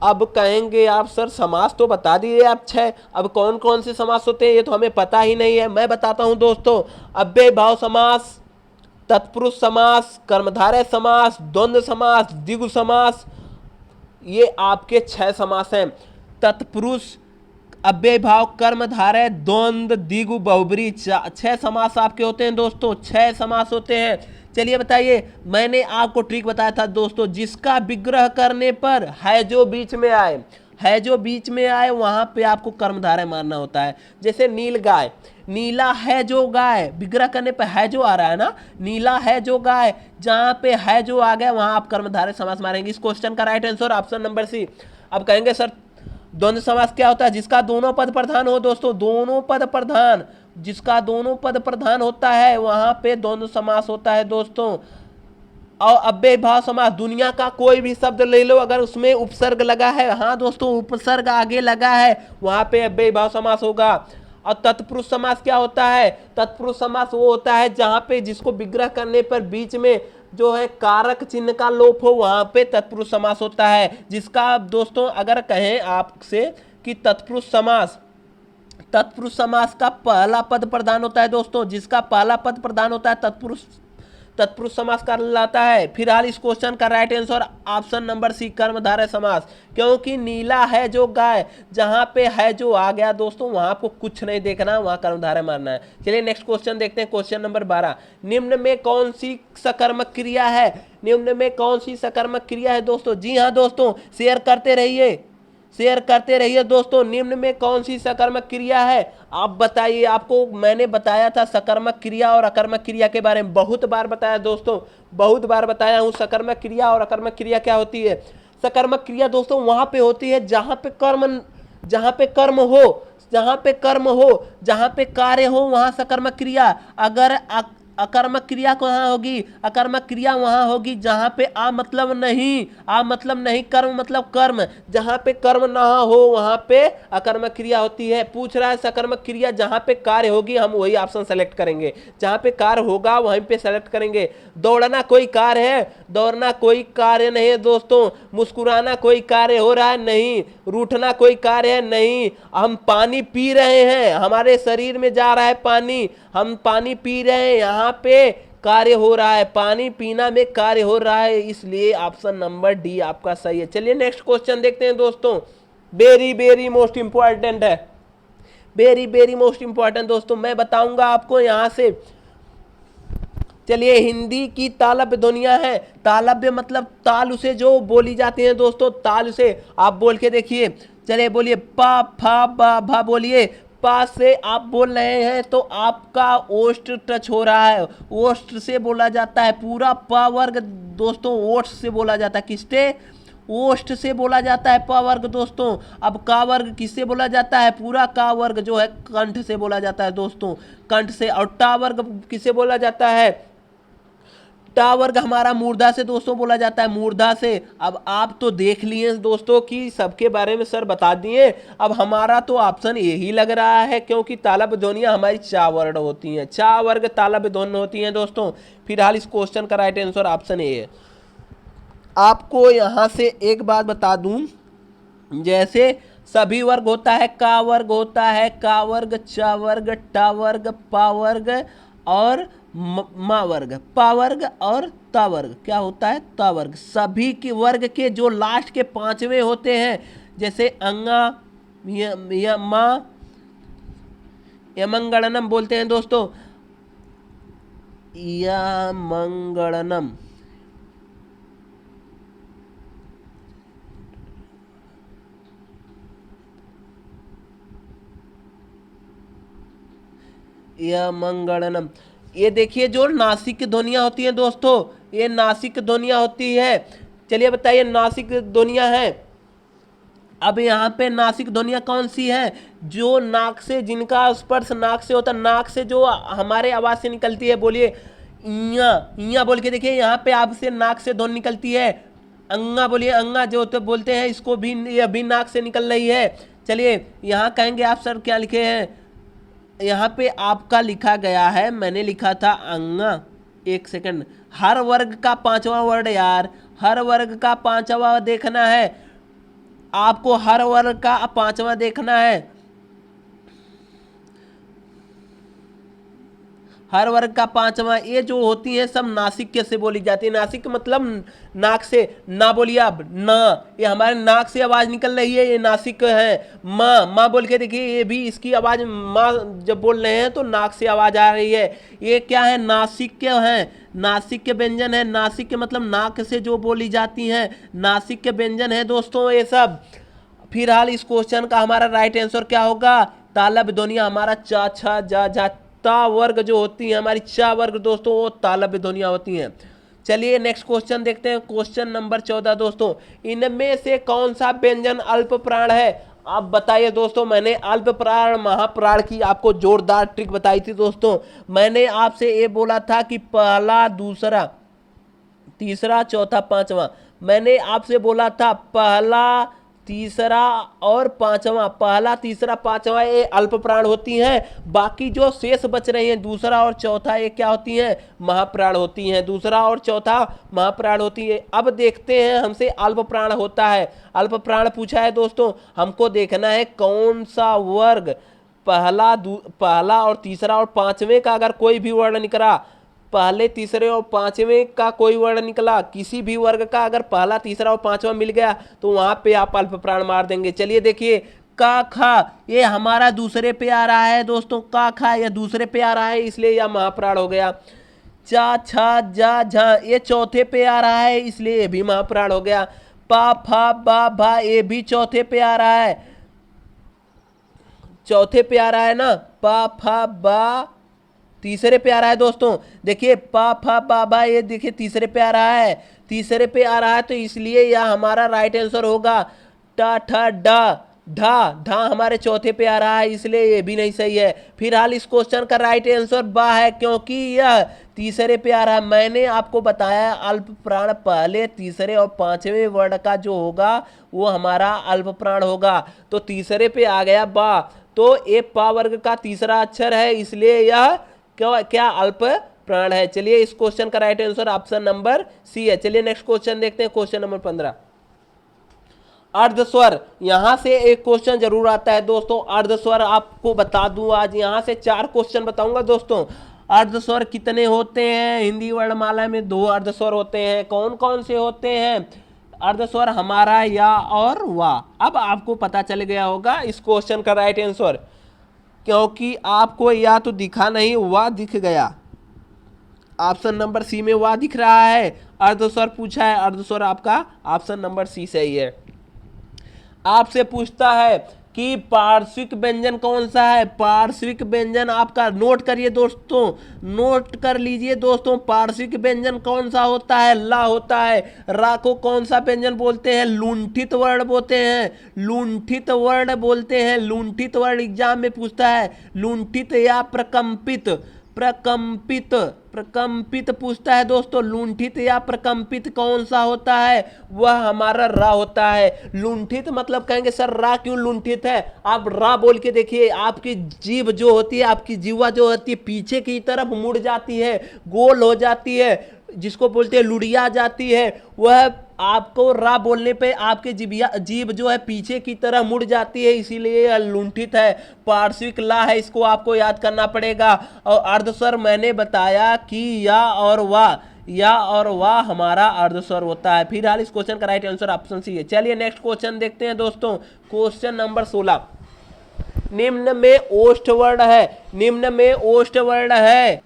अब कहेंगे आप सर समास तो बता दिए आप 6, अब कौन कौन से समास होते हैं ये तो हमें पता ही नहीं है। मैं बताता हूं दोस्तों, अव्यय भाव समास, तत्पुरुष समास, कर्मधारय समास, द्वंद्व समास, द्विगु समास, ये आपके 6 समास हैं। तत्पुरुष, अव्यय भाव, कर्मधारय, द्वंद्व, द्विगु, बहुब्रीहि, 6 समास आपके होते हैं दोस्तों, 6 समास होते हैं। चलिए बताइए, मैंने आपको ट्रिक बताया था दोस्तों, जिसका विग्रह करने पर है जो बीच में आए वहां पे आपको कर्मधारय मारना होता है। जैसे नील गाय, नीला है जो गाय, विग्रह करने पे है जो आ रहा है ना, नीला है जो गाय, जहां पे है जो आ गया वहां आप कर्मधारय समास मारेंगे। इस क्वेश्चन का right answer option number C. अब कहेंगे सर द्वंद्व समास क्या होता है? जिसका दोनों पद प्रधान हो दोस्तों, दोनों पद प्रधान, जिसका दोनों पद प्रधान होता है वहां पे द्वंद्व समास होता है दोस्तों। और अव्यय भाव समास, दुनिया का कोई भी शब्द ले लो, अगर उसमें उपसर्ग लगा है, हाँ दोस्तों उपसर्ग आगे लगा है, वहां पे अव्यय भाव समास होगा। और तत्पुरुष समास क्या होता है? तत्पुरुष समास वो होता है जहां पे जिसको विग्रह करने पर बीच में जो है कारक चिन्ह का लोप हो, वहां पे तत्पुरुष समास होता है। जिसका दोस्तों अगर कहें आपसे कि तत्पुरुष समास का पहला पद प्रधान होता है दोस्तों, जिसका पहला पद प्रधान होता है तत्पुरुष समास कहलाता है। फिलहाल इस क्वेश्चन का right answer option number C, कर्मधारय समास। क्योंकि नीला है जो गाय, जहां पे है जो आ गया दोस्तों वहां आपको कुछ नहीं देखना, वहां कर्मधारय मारना है। चलिए नेक्स्ट क्वेश्चन देखते हैं, क्वेश्चन नंबर 12। निम्न में कौन सी सकर्मक क्रिया है? निम्न में कौन सी सकर्मक क्रिया है दोस्तों? जी हाँ दोस्तों, शेयर करते रहिए, शेयर करते रहिए दोस्तों। निम्न में कौन सी सकर्मक क्रिया है, आप बताइए। आपको मैंने बताया था सकर्मक क्रिया और अकर्मक क्रिया के बारे में, बहुत बार बताया दोस्तों, बहुत बार बताया हूँ सकर्मक क्रिया और अकर्मक क्रिया क्या होती है। सकर्मक क्रिया दोस्तों वहां पे होती है जहां पे कर्म, जहां पे कर्म हो, जहां पे कर्म हो, जहां पे कार्य हो, वहां सकर्मक क्रिया। अगर अकर्मक क्रिया कहाँ होगी, अकर्मक क्रिया वहां होगी जहां पे आ मतलब नहीं, आ मतलब नहीं, कर्म मतलब कर्म, जहां पे कर्म ना हो वहां पे अकर्मक क्रिया होती है। पूछ रहा है सकर्मक क्रिया जहां पे कार्य होगी, हम वही ऑप्शन सेलेक्ट करेंगे, जहां पे कार्य होगा वहीं पे सेलेक्ट करेंगे। दौड़ना कोई कार्य है, दौड़ना कोई कार्य नहीं है दोस्तों। मुस्कुराना कोई कार्य हो रहा है, नहीं। रूठना कोई कार्य है, नहीं। हम पानी पी रहे हैं, हमारे शरीर में जा रहा है पानी, हम पानी पी रहे हैं, यहाँ पे कार्य हो रहा है, पानी पीना में कार्य हो रहा है, इसलिए ऑप्शन नंबर डी आपका सही है। चलिए नेक्स्ट क्वेश्चन देखते हैं दोस्तों, वेरी वेरी मोस्ट इंपॉर्टेंट है, वेरी वेरी मोस्ट इंपॉर्टेंट दोस्तों, मैं बताऊंगा आपको यहां से। चलिए हिंदी की तालब्य ध्वनियां हैं, तालब्य मतलब ताल से जो बोली जाती हैं दोस्तों, ताल से आप बोल के देखिए। चलिए बोलिए पा फा बा भा, बोलिए पा से आप बोल रहे हैं तो आपका ओष्ठ टच हो रहा है, ओष्ठ से बोला जाता है। पूरा प वर्ग दोस्तों ओष्ठ से बोला जाता है, किससे, ओष्ठ से बोला जाता है प वर्ग दोस्तों। अब का वर्ग किससे बोला जाता है, पूरा का वर्ग जो है कंठ से बोला जाता है दोस्तों, कंठ से। और टा वर्ग किससे बोला जाता है, टा वर्ग हमारा मूर्धा से दोस्तों बोला जाता है, मूर्धा से। अब आप तो देख लिए दोस्तों कि सबके बारे में सर बता दिए, अब हमारा तो ऑप्शन यही लग रहा है, क्योंकि तालब्य ध्वनियां हमारी चा वर्ण होती हैं, चा वर्ग तालब्य ध्वनि होती हैं दोस्तों। फिलहाल इस क्वेश्चन का राइट आंसर ऑप्शन ए है। आपको यहां से एक बात बता दूं, जैसे सभी वर्ग होता है, का वर्ग होता है, का वर्ग, चा वर्ग, टा वर्ग, पा वर्ग और मा वर्ग, पा वर्ग और ता वर्ग क्या होता है, ता वर्ग। सभी के वर्ग के जो लास्ट के पांचवें होते हैं, जैसे अंगा या मा यमंगणनम बोलते हैं दोस्तों, यमंगणनम, यमंगणनम। ये देखिए जो नासिक ध्वनियां होती हैं दोस्तों, ये नासिक ध्वनियां होती है। चलिए बताइए नासिक ध्वनियां हैं। अब यहाँ पे नासिक ध्वनियां कौन सी हैं, जो नाक से, जिनका स्पर्श नाक से होता है, नाक से जो हमारे आवाज से निकलती है। बोलिए इया, इया बोल के देखिए, यहाँ पे आपसे नाक से ध्वनि निकलती है। अंगा बोलिए, अंगा जो तो बोलते हैं इसको भी, ये भी नाक से निकल रही है। चलिए यहाँ कहेंगे आप सर क्या लिखे हैं, यहाँ पे आपका लिखा गया है, मैंने लिखा था अंगा, एक सेकंड, हर वर्ग का पांचवा वर्ड यार, हर वर्ग का पांचवा देखना है आपको, हर वर्ग का पांचवा देखना है, हर वर्ग का पांचवा। ये जो होती है सब नासिक से बोली जाती है, नासिक मतलब नाक से। ना बोलिए अब ना, ये हमारे नाक से आवाज निकल रही है, ये नासिक है। माँ, माँ बोल के देखिए, ये भी इसकी आवाज, माँ जब बोल रहे हैं तो नाक से आवाज आ रही है। ये क्या है, नासिक के हैं, नासिक के व्यंजन है, नासिक के मतलब नाक से जो बोली जाती हैं, नासिक के व्यंजन है दोस्तों ये सब। फिलहाल इस क्वेश्चन का हमारा राइट आंसर क्या होगा, तालब्य ध्वनियां हमारा चा छा जा जा, ता वर्ग जो होती है हमारी चा वर्ग दोस्तों, वो तालब्य ध्वनियां होती हैं। चलिए नेक्स्ट क्वेश्चन देखते हैं, क्वेश्चन नंबर 14 दोस्तों, इनमें से कौन सा व्यंजन अल्प प्राण है, आप बताइए दोस्तों। मैंने अल्प प्राण महाप्राण की आपको जोरदार ट्रिक बताई थी दोस्तों। मैंने आपसे ये बोला था कि पहला, दूसरा, तीसरा, चौथा, पांचवा, मैंने आपसे बोला था पहला, तीसरा और पांचवा, पहला, तीसरा, पांचवा ये अल्प प्राण होती हैं। बाकी जो शेष बच रही हैं, दूसरा और चौथा, ये क्या होती हैं, महाप्राण होती हैं, दूसरा और चौथा महाप्राण होती है। अब देखते हैं हमसे अल्प प्राण होता है, अल्प प्राण पूछा है दोस्तों, हमको देखना है कौन सा वर्ग पहला और तीसरा और पांचवें का अगर कोई भी वर्ण निकला, पहले, तीसरे और पांचवें का कोई वर्ण निकला, किसी भी वर्ग का अगर पहला, तीसरा और पांचवा मिल गया तो वहां पे आप अल्प प्राण मार देंगे। चलिए देखिए का खा, ये हमारा दूसरे पे आ रहा है दोस्तों, का खा ये दूसरे पे आ रहा है, इसलिए यह महाप्राण हो गया। चा छा जा झा ये चौथे पे आ रहा है, इसलिए ये भी महाप्राण हो गया। पा फा बा भा, ये भी चौथे पे आ रहा है, चौथे पे आ रहा है ना। पा फा बा तीसरे पे आ रहा है दोस्तों। देखिए पा फा बा भा, ये देखिए तीसरे पे आ रहा है, तीसरे पे आ रहा है, तो इसलिए यह हमारा राइट आंसर होगा। टा ठा डा ढा, ढा हमारे चौथे पे आ रहा है, इसलिए ये भी नहीं सही है। फिलहाल इस क्वेश्चन का राइट आंसर बा है, क्योंकि यह तीसरे पे आ रहा है। मैंने आपको बताया अल्प प्राण पहले, तीसरे और पांचवें वर्ण का जो होगा वो हमारा अल्प प्राण होगा, तो तीसरे पे आ गया बा, तो ए पा वर्ग का तीसरा अक्षर है, इसलिए यह क्या अल्प प्राण है। चलिए इस क्वेश्चन का right answer option number C है। चलिए नेक्स्ट क्वेश्चन देखते हैं, क्वेश्चन नंबर 15, अर्धस्वर। यहां से एक क्वेश्चन जरूर आता है दोस्तों, अर्धस्वर आपको बता दूं, आज यहां से 4 क्वेश्चन बताऊंगा दोस्तों। अर्धस्वर कितने होते हैं? हिंदी वर्णमाला में 2 अर्धस्वर होते हैं। कौन कौन से होते हैं अर्धस्वर? हमारा या और वाह। अब आपको पता चल गया होगा इस क्वेश्चन का राइट आंसर, क्योंकि आपको या तो दिखा नहीं, वाह दिख गया। ऑप्शन नंबर सी में वाह दिख रहा है। अर्धस्वर पूछा है, अर्धस्वर आपका ऑप्शन नंबर सी सही है। आपसे पूछता है कि पार्श्विक व्यंजन कौन सा है? पार्श्विक व्यंजन आपका नोट करिए दोस्तों, नोट कर लीजिए दोस्तों। पार्श्विक व्यंजन कौन सा होता है? ला होता है। रा को कौन सा व्यंजन बोलते हैं? लुंठित वर्ण बोलते हैं, लुंठित वर्ण बोलते हैं। लुंठित वर्ण एग्जाम में पूछता है, लुंठित या प्रकंपित? प्रकंपित, प्रकंपित पूछता है दोस्तों। लुंठित या प्रकंपित कौन सा होता है? वह हमारा रा होता है। लुंठित मतलब कहेंगे सर रा क्यों लुंठित है? आप रा बोल के देखिए, आपकी जीभ जो होती है, आपकी जीवा जो होती है पीछे की तरफ मुड़ जाती है, गोल हो जाती है, जिसको बोलते हैं लुढ़िया जाती है। वह आपको रा बोलने पे आपके जीभ जो है पीछे की तरह मुड़ जाती है, इसीलिए यह लुंठित है। पार्श्विक ला है, इसको आपको याद करना पड़ेगा। और अर्धस्वर मैंने बताया कि या और वाह, या और वाह हमारा अर्धस्वर होता है। फिलहाल इस क्वेश्चन का राइट आंसर ऑप्शन सी है। चलिए नेक्स्ट क्वेश्चन देखते हैं दोस्तों, क्वेश्चन नंबर 16। निम्न में ओष्ठ वर्ण है, निम्न में ओष्ठ वर्ण है,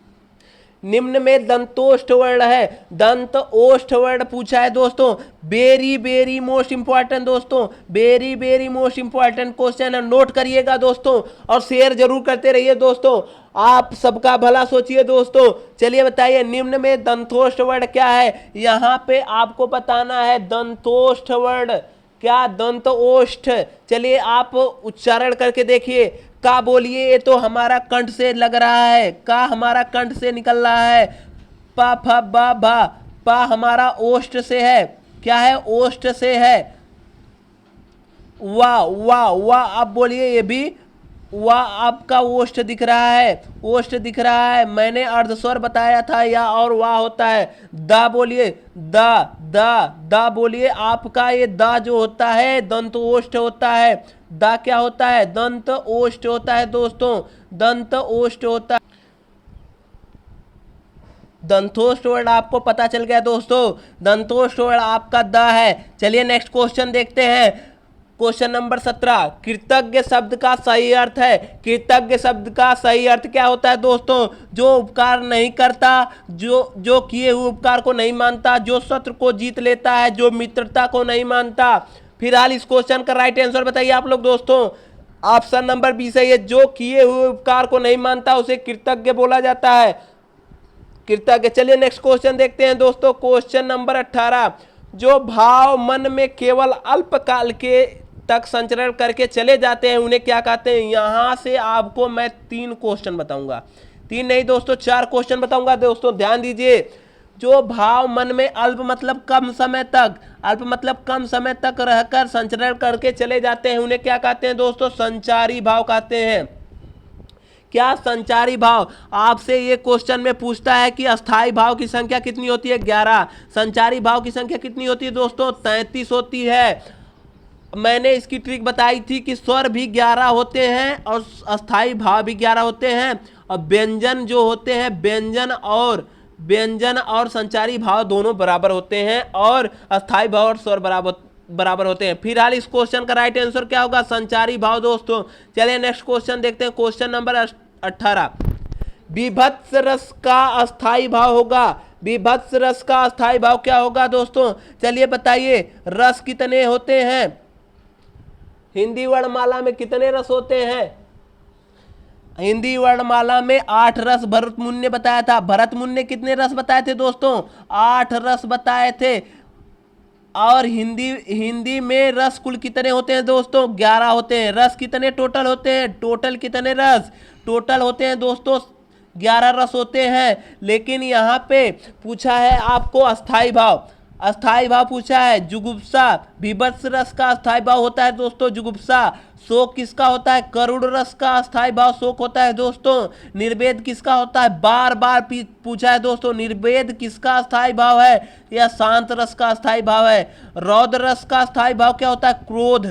निम्न में दंतोष्ठ वर्ण है। दंत ओष्ठ वर्ण पूछा है दोस्तों। वेरी वेरी मोस्ट इंपॉर्टेंट दोस्तों, very very most important question है, नोट करिएगा दोस्तों और शेयर जरूर करते रहिए दोस्तों, आप सबका भला सोचिए दोस्तों। चलिए बताइए निम्न में दंतोष्ठ वर्ण क्या है? यहाँ पे आपको बताना है दंतोष्ठ वर्ण क्या? दंत ओष्ठ। चलिए आप उच्चारण करके देखिए। का बोलिए, ये तो हमारा कंठ से लग रहा है, का हमारा कंठ से निकल रहा है। पा फा बा भा, पा हमारा ओष्ठ से है, क्या है? ओष्ठ से है। वाह वाह वाह, आप बोलिए ये भी वाह, आपका ओष्ठ दिख रहा है, ओष्ठ दिख रहा है। मैंने अर्धस्वर बताया था या और वाह होता है। दा बोलिए, दा दा दा बोलिए, आपका ये दा जो होता है दंत ओष्ठ होता है। दा क्या होता है? दंत ओष्ठ होता है दोस्तों, दंत ओष्ठ होता है। दंतोष्ठ वर्ण आपको पता चल गया दोस्तों, दंतोष्ठ वर्ण आपका द है। चलिए नेक्स्ट क्वेश्चन देखते हैं, क्वेश्चन नंबर 17। कृतज्ञ शब्द का सही अर्थ है। कृतज्ञ शब्द का सही अर्थ क्या होता है दोस्तों? जो उपकार नहीं करता, जो किए हुए उपकार को नहीं मानता, जो शत्रु को जीत लेता है, जो मित्रता को नहीं मानता। फिलहाल इस क्वेश्चन का राइट आंसर बताइए आप लोग दोस्तों। ऑप्शन नंबर बी सही है, जो किए हुए उपकार को नहीं मानता उसे कृतज्ञ बोला जाता है, कृतज्ञ। चलिए नेक्स्ट क्वेश्चन देखते हैं दोस्तों, क्वेश्चन नंबर 18। जो भाव मन में केवल अल्पकाल के तक संचरण करके चले जाते हैं उन्हें क्या कहते हैं? यहां से आपको मैं 3 क्वेश्चन बताऊंगा, 3 नहीं दोस्तों 4 क्वेश्चन बताऊंगा दोस्तों, ध्यान दीजिए। जो भाव मन में अल्प मतलब कम समय तक, अल्प मतलब कम समय तक रहकर संचरण करके चले जाते हैं उन्हें क्या कहते हैं दोस्तों? संचारी भाव कहते हैं। क्या? संचारी भाव। आपसे ये क्वेश्चन में पूछता है कि अस्थाई भाव की संख्या कितनी होती है? 11। संचारी भाव की संख्या कितनी होती है दोस्तों? 33 होती है। मैंने इसकी ट्रिक बताई थी कि स्वर भी 11 होते हैं और अस्थाई भाव भी 11 होते हैं, और व्यंजन जो होते हैं व्यंजन और संचारी भाव दोनों बराबर होते हैं, और अस्थाई भाव और स्वर बराबर होते हैं। फिलहाल इस क्वेश्चन का राइट आंसर क्या होगा? संचारी भाव दोस्तों। चलिए नेक्स्ट क्वेश्चन देखते हैं, क्वेश्चन नंबर 18। विभत्स रस का अस्थाई भाव होगा, विभत्स रस का अस्थाई भाव क्या होगा दोस्तों? चलिए बताइए, रस कितने होते हैं? हिंदी वर्णमाला में कितने रस होते हैं? हिंदी वर्णमाला में 8 रस भरत मुनि ने बताया था। भरत मुनि ने कितने रस बताए थे दोस्तों? 8 रस बताए थे। और हिंदी में रस कुल कितने होते हैं दोस्तों? 11 होते हैं। रस कितने टोटल होते हैं? टोटल कितने रस टोटल होते हैं दोस्तों? 11 रस होते हैं। लेकिन यहाँ पे पूछा है आपको अस्थाई भाव, अस्थाई भाव पूछा है। जुगुप्सा, विभत्स रस का अस्थाई भाव होता है दोस्तों जुगुप्सा। शोक किसका होता है? करुण रस का अस्थाई भाव शोक होता है दोस्तों। निर्वेद किसका होता है? बार बार पूछा है दोस्तों, निर्वेद किसका अस्थाई भाव है? यह शांत रस का अस्थाई भाव है। रौद्र रस का अस्थाई भाव क्या होता है? क्रोध,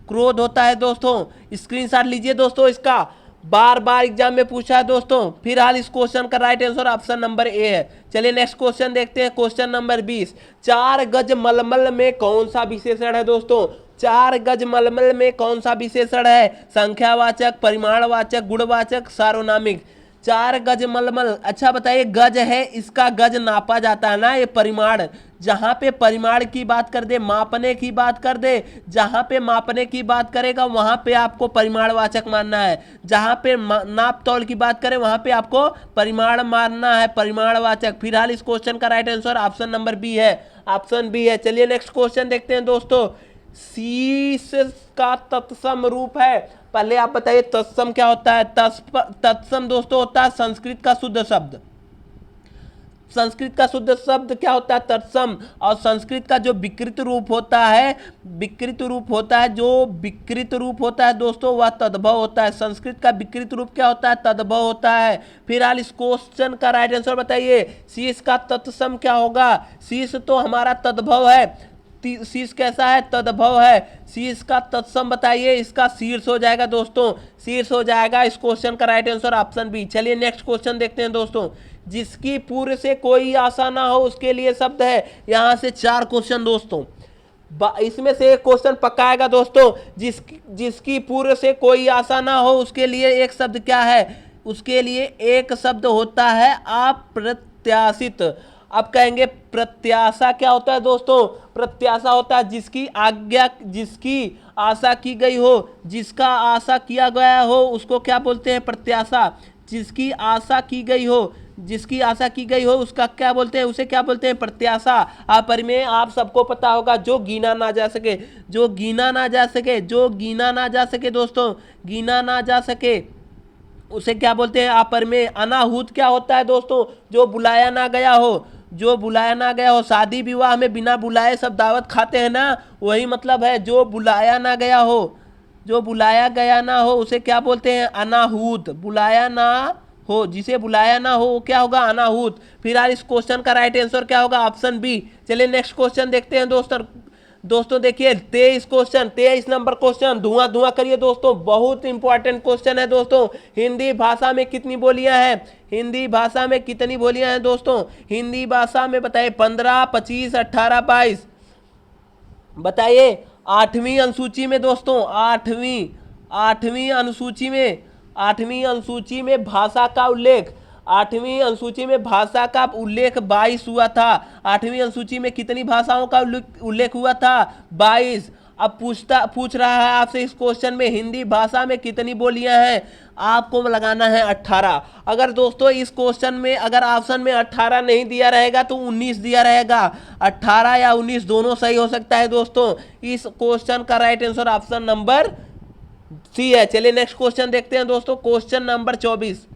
क्रोध होता है दोस्तों। स्क्रीनशॉट लीजिए दोस्तों इसका, बार बार एग्जाम में पूछा है दोस्तों। फिलहाल इस क्वेश्चन का right answer option number A है। चलिए नेक्स्ट क्वेश्चन देखते हैं, क्वेश्चन नंबर 20। 4 गज मलमल में कौन सा विशेषण है दोस्तों? 4 गज मलमल में कौन सा विशेषण है? संख्यावाचक, परिमाणवाचक, गुणवाचक, सार्वनामिक। 4 गज मलमल, अच्छा बताइए, गज है, इसका गज नापा जाता है ना, ये परिमाण। जहां पे परिमाण की बात कर दे, मापने की बात कर दे, जहां पे मापने की बात करेगा वहां पे आपको परिमाणवाचक मानना है। जहां पे नाप तौल की बात करें वहां पे आपको परिमाण मानना है, परिमाणवाचक। फिलहाल इस क्वेश्चन का right answer option number B है, ऑप्शन बी है। चलिए नेक्स्ट क्वेश्चन देखते हैं दोस्तों। शीश का तत्सम रूप है, पहले आप बताइए तत्सम क्या होता है? तत्सम दोस्तों होता है संस्कृत का शुद्ध शब्द। संस्कृत का शुद्ध शब्द क्या होता है? तत्सम। और संस्कृत का जो विकृत रूप होता है, विकृत रूप होता है, जो विकृत रूप होता है दोस्तों वह तद्भव होता है। संस्कृत का विकृत रूप क्या होता है? तद्भव होता है। फिलहाल इस क्वेश्चन का राइट आंसर बताइए, शीश का तत्सम क्या होगा? शीश तो हमारा तद्भव है, शीर्ष कैसा है? तद्भव है। शीर्ष का तत्सम बताइए, इसका शीर्ष हो जाएगा दोस्तों, शीर्ष हो जाएगा। इस क्वेश्चन का राइट आंसर ऑप्शन बी। चलिए नेक्स्ट क्वेश्चन देखते हैं दोस्तों। जिसकी पूर्व से कोई आशा ना हो उसके लिए शब्द है। यहां से 4 क्वेश्चन दोस्तों, इसमें से एक क्वेश्चन पक्का आएगा दोस्तों। जिसकी पूर्व से कोई आशा ना हो उसके लिए एक शब्द क्या है? उसके लिए एक शब्द होता है अप्रत्याशित। अब कहेंगे प्रत्याशा क्या होता है दोस्तों? प्रत्याशा होता है जिसकी आज्ञा, जिसकी आशा की गई हो, जिसका आशा किया गया हो उसको क्या बोलते हैं? प्रत्याशा। जिसकी आशा की गई हो, जिसकी आशा की गई हो उसका क्या बोलते हैं? उसे क्या बोलते हैं? प्रत्याशा। परिमेय आप सबको पता होगा, जो गिना ना जा सके, जो गिना ना जा सके, जो गिना ना जा सके दोस्तों, गिना ना जा सके उसे क्या बोलते हैं? अपरिमेय। अनाहूत क्या होता है दोस्तों? जो बुलाया ना गया हो, जो बुलाया ना गया हो। शादी विवाह में बिना बुलाए सब दावत खाते हैं ना, वही मतलब है जो बुलाया ना गया हो, जो बुलाया गया ना हो उसे क्या बोलते हैं? अनाहूत। बुलाया ना हो, जिसे बुलाया ना हो वो क्या होगा? अनाहूत। फिलहाल इस क्वेश्चन का राइट आंसर क्या होगा? Option B. चलिए नेक्स्ट क्वेश्चन देखते हैं दोस्तों देखिए 23 क्वेश्चन, 23 नंबर क्वेश्चन, धुआं धुआं करिए दोस्तों, बहुत इंपॉर्टेंट क्वेश्चन है दोस्तों। हिंदी भाषा में कितनी बोलियां हैं? हिंदी भाषा में कितनी बोलियां हैं दोस्तों? हिंदी भाषा में बताइए 15, 25, 18, 22 बताइए। 8वीं अनुसूची में दोस्तों, 8वीं अनुसूची में भाषा का उल्लेख, 8वीं अनुसूची में भाषा का उल्लेख 22 हुआ था। 8वीं अनुसूची में कितनी भाषाओं का उल्लेख हुआ था? 22। अब पूछ रहा है आपसे इस क्वेश्चन में हिंदी भाषा में कितनी बोलियां हैं? आपको लगाना है 18। अगर दोस्तों इस क्वेश्चन में अगर ऑप्शन में 18 नहीं दिया रहेगा तो 19 दिया रहेगा। 18 या 19 दोनों सही हो सकता है दोस्तों। इस क्वेश्चन का right answer option number C है। चलिए नेक्स्ट क्वेश्चन देखते हैं दोस्तों, क्वेश्चन नंबर 24।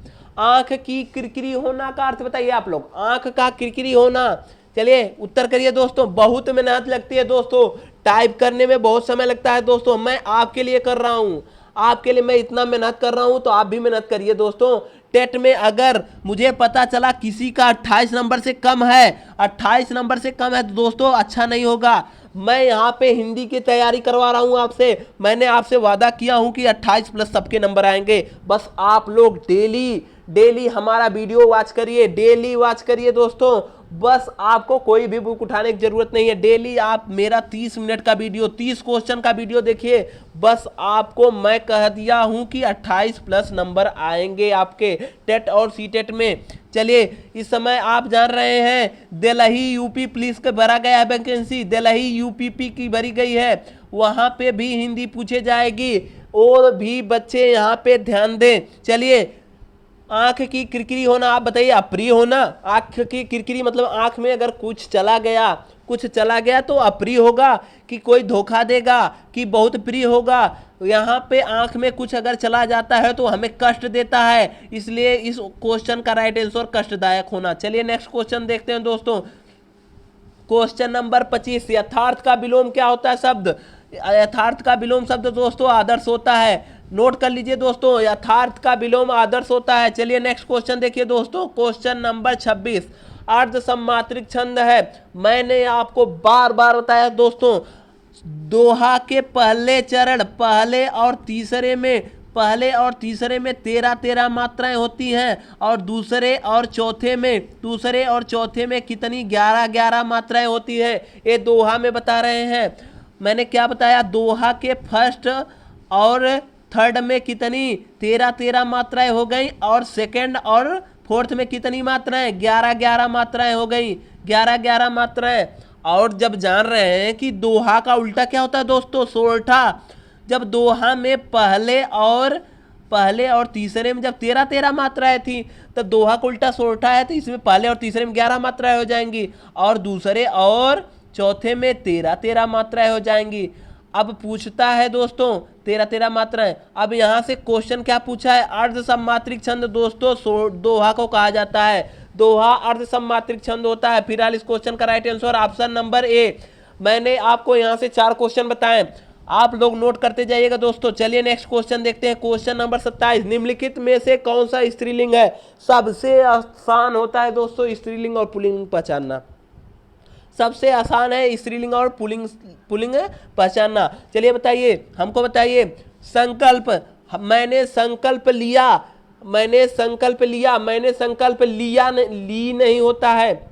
आंख की किरकिरी होना का अर्थ बताइए आप लोग, आंख का किरकिरी होना। चलिए उत्तर करिए दोस्तों, बहुत मेहनत लगती है दोस्तों, टाइप करने में बहुत समय लगता है दोस्तों। मैं आपके लिए कर रहा हूं, आपके लिए मैं इतना मेहनत कर रहा हूं तो आप भी मेहनत करिए दोस्तों। टेट में अगर मुझे पता चला किसी का 28 नंबर से कम है, 28 नंबर से कम है तो दोस्तों अच्छा नहीं होगा। मैं यहाँ पे हिंदी की तैयारी करवा रहा हूँ आपसे, मैंने आपसे वादा किया हूँ कि 28 प्लस सबके नंबर आएंगे। बस आप लोग डेली हमारा वीडियो वॉच करिए, डेली वॉच करिए दोस्तों। बस आपको कोई भी बुक उठाने की जरूरत नहीं है, डेली आप मेरा 30 मिनट का वीडियो, 30 क्वेश्चन का वीडियो देखिए। बस आपको मैं कह दिया हूं कि 28 प्लस नंबर आएंगे आपके टेट और सी टेट में। चलिए इस समय आप जान रहे हैं दिल्ली यूपी पुलिस का भरा गया है वैकेंसी, दिल्ली यूपीपी की भरी गई है, वहां पे भी हिंदी पूछे जाएगी। और भी बच्चे यहाँ पे ध्यान दें। चलिए, आंख की किरकिरी होना, आप बताइए अप्रिय होना। आंख की किरकिरी मतलब आंख में अगर कुछ चला गया तो अप्रिय होगा, कि कोई धोखा देगा, कि बहुत प्रिय होगा। यहाँ पे आंख में कुछ अगर चला जाता है तो हमें कष्ट देता है, इसलिए इस क्वेश्चन का राइट आंसर कष्टदायक होना। चलिए नेक्स्ट क्वेश्चन देखते हैं दोस्तों। क्वेश्चन नंबर 25, यथार्थ का विलोम क्या होता है शब्द? यथार्थ का विलोम शब्द दोस्तों आदर्श होता है। नोट कर लीजिए दोस्तों, यथार्थ का विलोम आदर्श होता है। चलिए नेक्स्ट क्वेश्चन देखिए दोस्तों, क्वेश्चन नंबर 26, अर्ध सम्मात्रिक छंद है। मैंने आपको बार बार बताया दोस्तों, दोहा के पहले चरण, पहले और तीसरे में 13 मात्राएं होती हैं, और दूसरे और चौथे में कितनी 11 मात्राएं होती है। ये दोहा में बता रहे हैं। मैंने क्या बताया, दोहा के फर्स्ट और थर्ड में कितनी 13 मात्राएं हो गई, और सेकंड और फोर्थ में कितनी मात्राएं 11 मात्राएं हो गई, 11 मात्राएं। और जब जान रहे हैं कि दोहा का उल्टा क्या होता है दोस्तों, सोरठा। जब दोहा में पहले और तीसरे में जब 13 मात्राएं थी, तब दोहा का उल्टा सोरठा है, तो इसमें पहले और तीसरे में 11 मात्राएं हो जाएंगी, और दूसरे और चौथे में 13 मात्राएं हो जाएंगी। अब पूछता है दोस्तों 13 मात्राएं। अब यहां से क्वेश्चन क्या पूछा है, अर्ध सम्मात्रिक छंद दोस्तों दोहा को कहा जाता है। दोहा अर्ध सम्मात्रिक छंद होता है। फिलहाल इस क्वेश्चन का right answer option number A. मैंने आपको यहां से 4 क्वेश्चन बताए, आप लोग नोट करते जाइएगा दोस्तों। चलिए नेक्स्ट क्वेश्चन देखते हैं, क्वेश्चन नंबर 27, निम्नलिखित में से कौन सा स्त्रीलिंग है? सबसे आसान होता है दोस्तों स्त्रीलिंग और पुल्लिंग पहचानना, सबसे आसान है स्त्रीलिंग और पुल्लिंग पहचानना। चलिए बताइए, हमको बताइए। संकल्प, मैंने संकल्प लिया, ली नहीं होता है।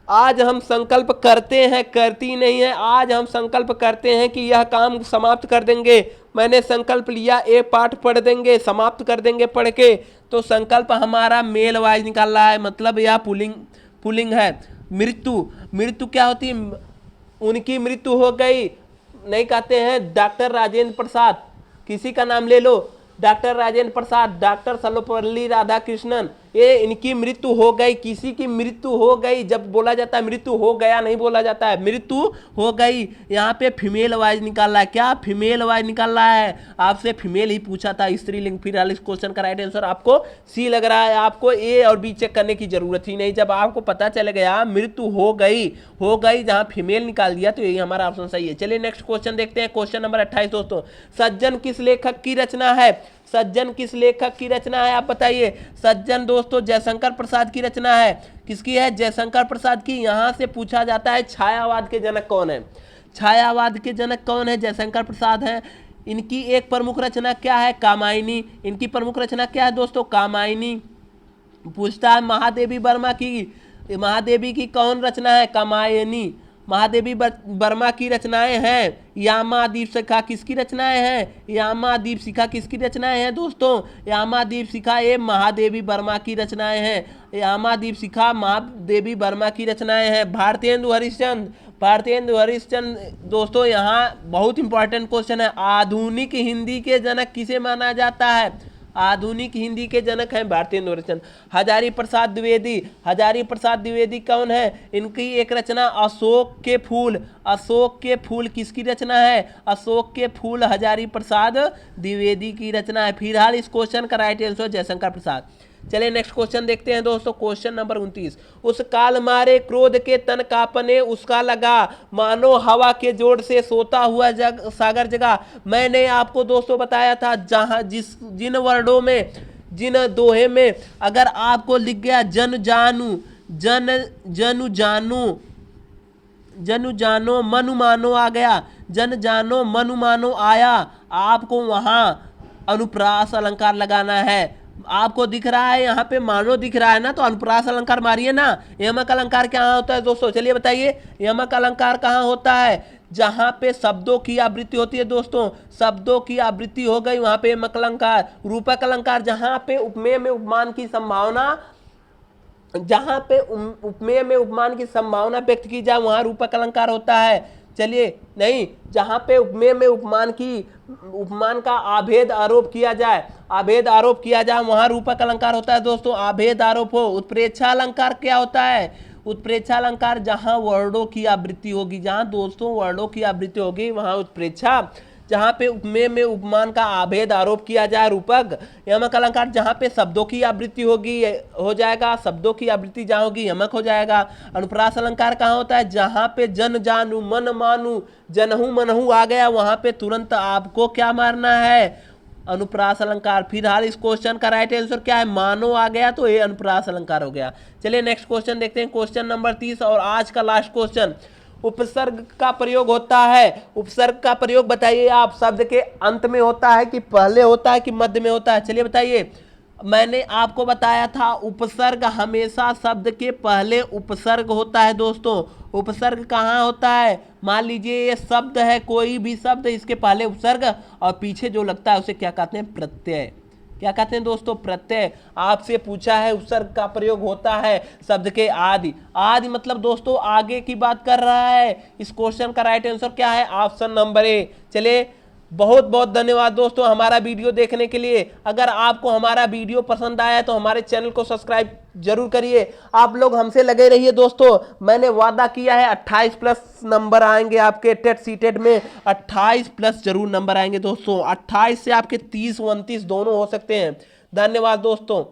आज हम संकल्प करते हैं, करती नहीं है। आज हम संकल्प करते हैं कि यह काम समाप्त कर देंगे। मैंने संकल्प लिया, एक पाठ पढ़ देंगे, समाप्त कर देंगे पढ़ के। तो संकल्प हमारा मेल वाइज निकाल रहा है, मतलब यह पुल्लिंग है। मृत्यु क्या होती है? उनकी मृत्यु हो गई, नहीं कहते हैं डॉक्टर राजेंद्र प्रसाद, किसी का नाम ले लो, डॉक्टर राजेंद्र प्रसाद, डॉक्टर सर्वपल्ली राधाकृष्णन, ये इनकी मृत्यु हो गई, किसी की मृत्यु हो गई। जब बोला जाता है मृत्यु हो गया, नहीं बोला जाता है मृत्यु हो गई। यहाँ पे फीमेल वाइज निकाल रहा है, क्या फीमेल वाइज निकाल रहा है? आपसे फीमेल ही पूछा था, स्त्रीलिंग। फिलहाल इस क्वेश्चन का राइट आंसर आपको सी लग रहा है। आपको ए और बी चेक करने की जरूरत ही नहीं। जब आपको पता चल गया मृत्यु हो गई जहाँ फीमेल निकाल दिया, तो यही हमारा ऑप्शन सही है। चलिए नेक्स्ट क्वेश्चन देखते हैं, क्वेश्चन नंबर 28 दोस्तों, सज्जन किस लेखक की रचना है? सज्जन किस लेखक की रचना है, आप बताइए। सज्जन दोस्तों जयशंकर प्रसाद की रचना है। किसकी है? जयशंकर प्रसाद की। यहां से पूछा जाता है छायावाद के जनक कौन है? छायावाद के जनक कौन है? जयशंकर प्रसाद है। इनकी एक प्रमुख रचना क्या है? कामायनी। इनकी प्रमुख रचना क्या है दोस्तों? कामायनी। पूछता है महादेवी की कौन रचना है? कामायनी। महादेवी वर्मा की रचनाएं हैं। यामादीप शिखा किसकी रचनाएं हैं? यामादीप शिखा किसकी रचनाएं हैं दोस्तों? यामादीप शिखा ये महादेवी वर्मा की रचनाएं हैं। यामादीप शिखा महादेवी वर्मा की रचनाएं हैं। भारतेंदु हरिश्चंद्र दोस्तों, यहाँ बहुत इंपॉर्टेंट क्वेश्चन है। आधुनिक हिंदी के जनक किसे माना जाता है? आधुनिक हिंदी के जनक हैं भारतेंदु हरिश्चंद्र। हजारी प्रसाद द्विवेदी कौन है? इनकी एक रचना अशोक के फूल किसकी रचना है? अशोक के फूल हजारी प्रसाद द्विवेदी की रचना है। फिलहाल इस क्वेश्चन का राइट आंसर जयशंकर प्रसाद। चलिए नेक्स्ट क्वेश्चन देखते हैं दोस्तों, क्वेश्चन नंबर 29, उस काल मारे क्रोध के तन कांपने उसका लगा, मानो हवा के जोर से सोता हुआ सागर जगा। मैंने आपको दोस्तों बताया था, जिन वर्डों में, जिन दोहे में अगर आपको लिख गया जनु जानो मनु मानो आ गया, जन जानो मनु मानो आया, आपको वहां अनुप्रास अलंकार लगाना है। आपको दिख रहा है यहाँ पे मानो दिख रहा है ना, तो अनुप्रास अलंकार मारिए ना। यमक अलंकार क्या होता है दोस्तों? चलिए बताइए, यमक अलंकार कहाँ होता है? जहां पे शब्दों की आवृत्ति होती है दोस्तों, शब्दों की आवृत्ति हो गई वहां पे यमक अलंकार। रूपक अलंकार जहां पे उपमेय में उपमान की संभावना, जहां पे उपमेय में उपमान की संभावना व्यक्त की जाए वहां रूपक अलंकार होता है। चलिए नहीं, जहां पे उपमेय में उपमान का आभेद आरोप किया जाए, आभेद आरोप किया जाए वहां रूपक अलंकार होता है दोस्तों। आभेद आरोप हो। उत्प्रेक्षा अलंकार क्या होता है? उत्प्रेक्षा अलंकार जहां वर्णों की आवृत्ति होगी, जहां दोस्तों वर्णों की आवृत्ति होगी वहां उत्प्रेक्षा। जहां पे उपमेय में उपमान का आभेद आरोप किया जाए रूपक। यमक अलंकार जहां पे शब्दों की आवृत्ति होगी हो जाएगा, शब्दों की आवृत्ति जहां होगी यमक हो जाएगा। अनुप्रास अलंकार कहां होता है? जहां पे जन जानू मन मानू जनहू मनहू आ गया वहां पे तुरंत आपको क्या मारना है? अनुप्रास अलंकार। फिलहाल इस क्वेश्चन का राइट आंसर क्या है? मानो आ गया तो ये अनुप्रास अलंकार हो गया। चलिए नेक्स्ट क्वेश्चन देखते हैं, क्वेश्चन नंबर 30 और आज का लास्ट क्वेश्चन। उपसर्ग का प्रयोग होता है, उपसर्ग का प्रयोग बताइए आप शब्द के अंत में होता है कि पहले होता है कि मध्य में होता है? चलिए बताइए। मैंने आपको बताया था उपसर्ग हमेशा शब्द के पहले उपसर्ग होता है दोस्तों। उपसर्ग कहाँ होता है? मान लीजिए ये शब्द है, कोई भी शब्द, इसके पहले उपसर्ग और पीछे जो लगता है उसे क्या कहते हैं? प्रत्यय। क्या कहते हैं दोस्तों? प्रत्यय। आपसे पूछा है उपसर्ग का प्रयोग होता है शब्द के आदि। आदि मतलब दोस्तों आगे की बात कर रहा है। इस क्वेश्चन का राइट आंसर क्या है? Option number A. चलिए बहुत बहुत धन्यवाद दोस्तों हमारा वीडियो देखने के लिए। अगर आपको हमारा वीडियो पसंद आया तो हमारे चैनल को सब्सक्राइब जरूर करिए। आप लोग हमसे लगे रहिए दोस्तों। मैंने वादा किया है 28 प्लस नंबर आएंगे आपके टेट सीटेट में। 28 प्लस जरूर नंबर आएंगे दोस्तों। 28 से आपके 30 29 दोनों हो सकते हैं। धन्यवाद दोस्तों।